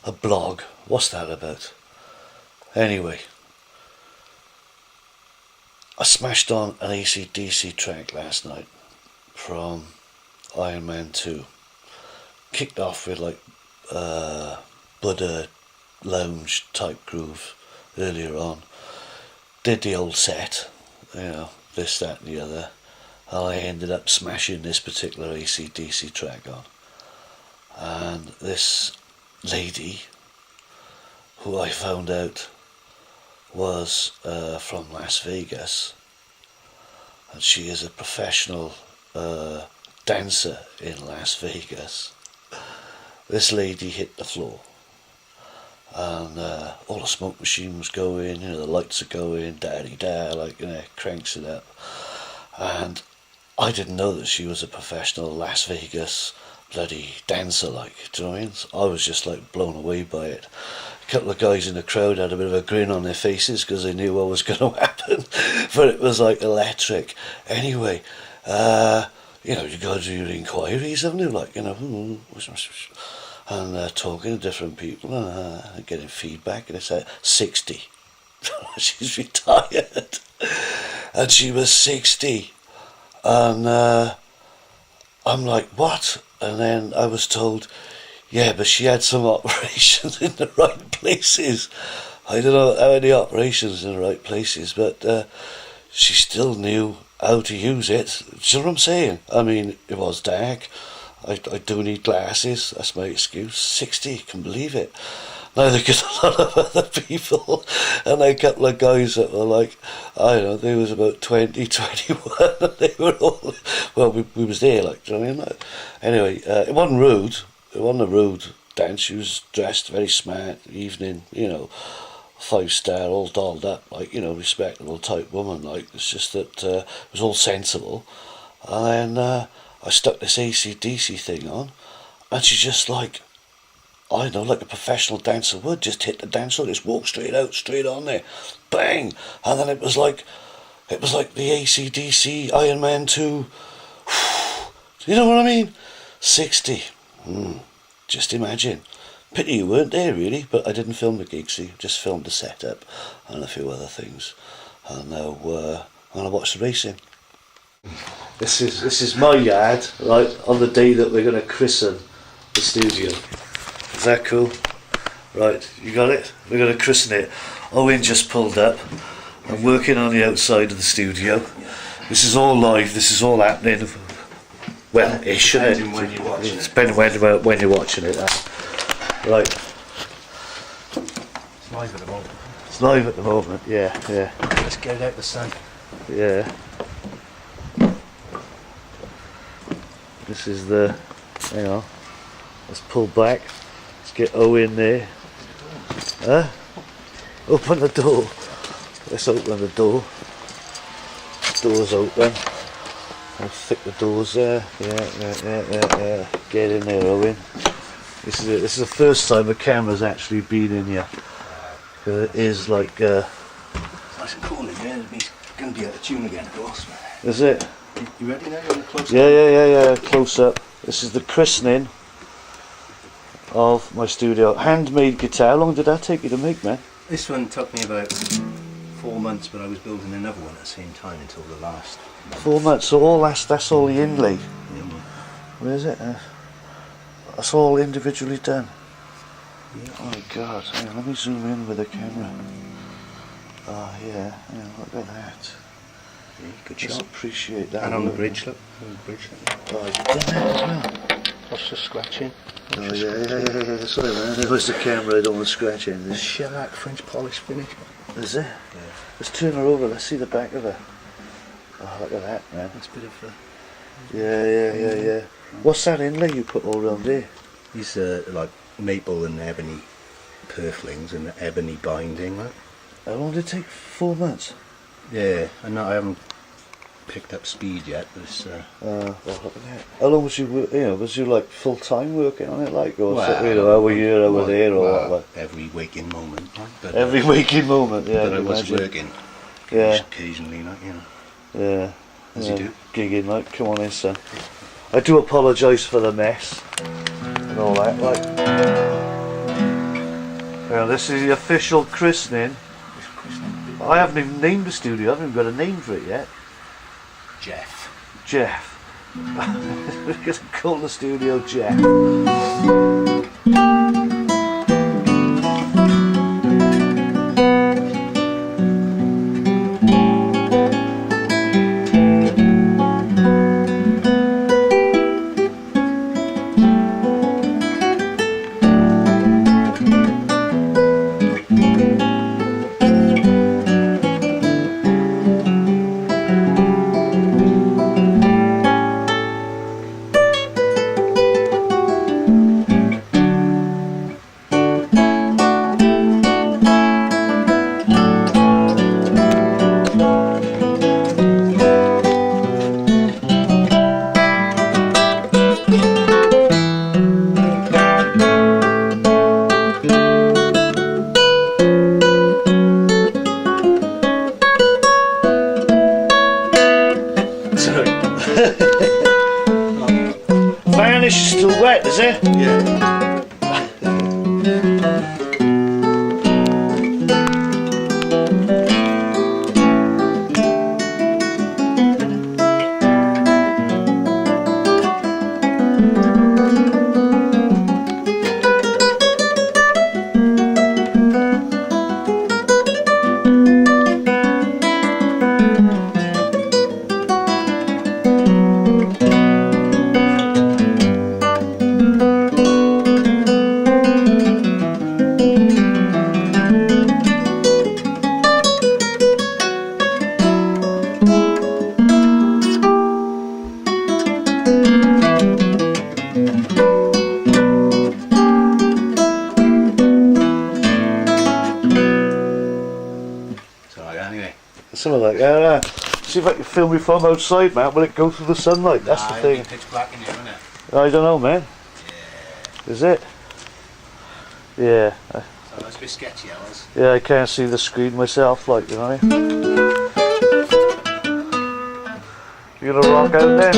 a blog. What's that about? Anyway, I smashed on an AC/DC track last night from Iron Man 2. Kicked off with like Buddha lounge type groove earlier on. Did the old set, this, that and the other. And I ended up smashing this particular AC/DC track on. And this lady, who I found out was from Las Vegas, and she is a professional dancer in Las Vegas. This lady hit the floor, and all the smoke machine was going, the lights are going, da-dee-da, cranks it up. And I didn't know that she was a professional Las Vegas bloody dancer, do you know what I mean? I was just blown away by it. A couple of guys in the crowd had a bit of a grin on their faces because they knew what was going to happen, but it was electric. Anyway, you got to do your inquiries, haven't you? And talking to different people and getting feedback, and it's at 60. She's retired, and she was 60, and I'm like, what? And then I was told, yeah, but she had some operations in the right places. I don't know how many operations in the right places, but she still knew how to use it. Do you know what I'm saying? I mean, it was dark. I do need glasses. That's my excuse. 60, can believe it. Now they get a lot of other people, and a couple of guys that were I don't know, they was about 20, 21, and they were all, well, we was there, do you know what I mean? Anyway, it wasn't rude. It wasn't a rude dance. She was dressed very smart, evening, 5-star, all dolled up, respectable type woman. It's just that it was all sensible. And then I stuck this AC/DC thing on, and she just I don't know, like a professional dancer would, just hit the dance floor, just walk straight out, straight on there, bang, and then it was like the AC/DC Iron Man 2. You know what I mean? 60. Just imagine. Pity you weren't there, really, but I didn't film the gig, see, just filmed the setup and a few other things. And now I'm gonna watch the racing. This is my yard, right, on the day that we're gonna christen the studio. Is that cool? Right, you got it? We're going to christen it. Owen just pulled up. I'm working on the outside of the studio. This is all live, this is all happening. Well, ish, isn't it? When you're watching it. Depending when you're watching it. Right. It's live at the moment. It's live at the moment, yeah. Let's get it out the sun. Yeah. This is the, hang on, let's pull back. Get Owen there. Huh? Open the door. Let's open the door. Door's open. How thick the door's there. Yeah. Get in there, Owen. This is the first time a camera's actually been in here. It is It's nice and cool in here. It's going to be out of tune again, of course. Is it? You ready now? You want a close up? Yeah. Close up. This is the christening of my studio. Handmade guitar. How long did that take you to make, man? This one took me about 4 months, but I was building another one at the same time until the last. 4 months. So that's all the inlay. Yeah, man. Where is it? That's all individually done. Yeah. Oh my God! Hang on, let me zoom in with the camera. Oh yeah. Look at that. Yeah, good Just shot. appreciate that. And on the bridge, look. Oh, you've done that as well. What's the scratching? Oh yeah. Sorry, man. There was the camera. I don't want to scratch anything. Shellac French polish finish. Is it? Yeah. Let's turn her over. Let's see the back of her. Oh, look at that, man. That's a bit of Yeah. What's that inlay you put all around there? these like maple and ebony purflings and ebony binding. Right? How long did it take? 4 months? Yeah, I haven't picked up speed yet, but it's... Well, look at that. How long was you, was you like full time working on it, or well, over here, over there, or what? Every waking moment. Right? But, Every waking moment, yeah. But I was working. Yeah. Occasionally, Yeah. As you do. Gigging, like, come on in, son. I do apologise for the mess and all that, like. Well, this is the official christening. I haven't even named the studio. I haven't even got a name for it yet. Jeff. Jeff. We're going to call the studio Jeff. Varnish is still wet, is it? Yeah. Anyway. Something like that. See if I can film you from outside, man. Will it go through the sunlight? That's the thing. Pitch black in here, isn't it? I don't know, man. Yeah. Is it? Yeah. So that's a bit sketchy, hours. Yeah, I can't see the screen myself, like, you know. You gonna rock out then?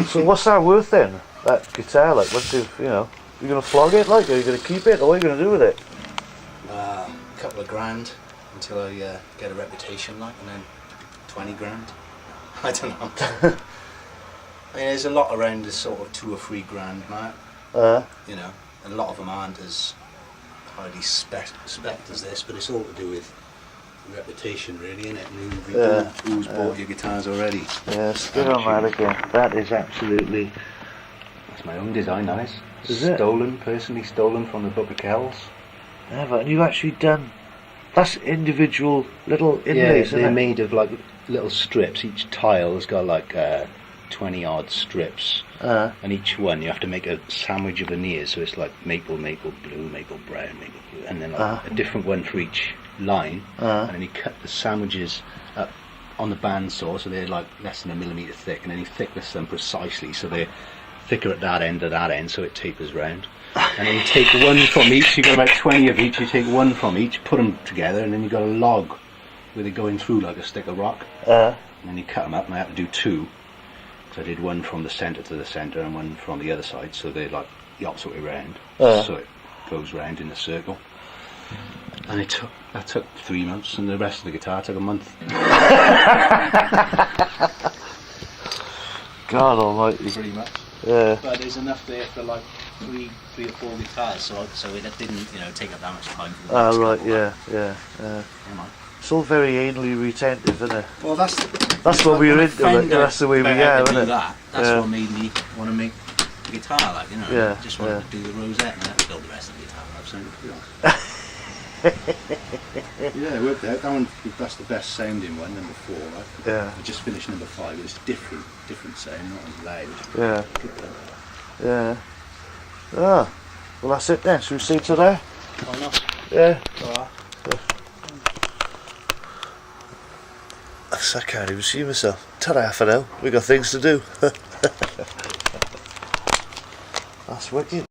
So what's that worth then? That guitar, like, what do you know? You gonna flog it, like, or you gonna keep it, or what are you gonna do with it? A couple of grand until I get a reputation, like, and then 20 grand. I don't know. I mean, there's a lot around this sort of 2 or 3 grand mark. You know, a lot of them aren't as highly spec as this, but it's all to do with reputation, really, isn't it? Who's bought your guitars already? Yes, good on that again. That is absolutely. That's my own design, nice. Is it? Personally stolen from the Book of Kells. Yeah, but you've actually done. That's individual little inlays, they're isn't it? made of like little strips. Each tile has got like 20 odd strips, and each one you have to make a sandwich of veneers. So it's like maple, maple blue, maple brown, maple blue, and then like a different one for each line. And then you cut the sandwiches up on the bandsaw, so they're like less than 1 millimetre thick, and then you thickness them precisely so they're thicker at that end to that end, so it tapers round. And then you take one from each. You got about 20 of each. You take one from each, put them together, and then you got a log with it going through like a stick of rock. And then you cut them up, and I had to do 2. So I did one from the centre to the centre and one from the other side, so they're like the opposite way round. So it goes round in a circle. And that took 3 months, and the rest of the guitar took a month. God almighty. Pretty much. Yeah. But there's enough there for like three or four guitars, so it didn't, take up that much time. Right, yeah. It's all very anally retentive, isn't it? Well, that's what we're into. Like, that's the way we are, isn't it? That's what made me want to make the guitar, like, Yeah. Just wanted to do the rosette and then build the rest of the guitar. Yeah, it worked out. That's the best sounding one, number 4. Right? Yeah. I just finished number 5. It's different sound, not as loud. Yeah. Yeah. Ah, well that's it then. Should we see today? Why not? Yeah. Alright. I can't even see myself. Ta-da for now. We got things to do. That's wicked.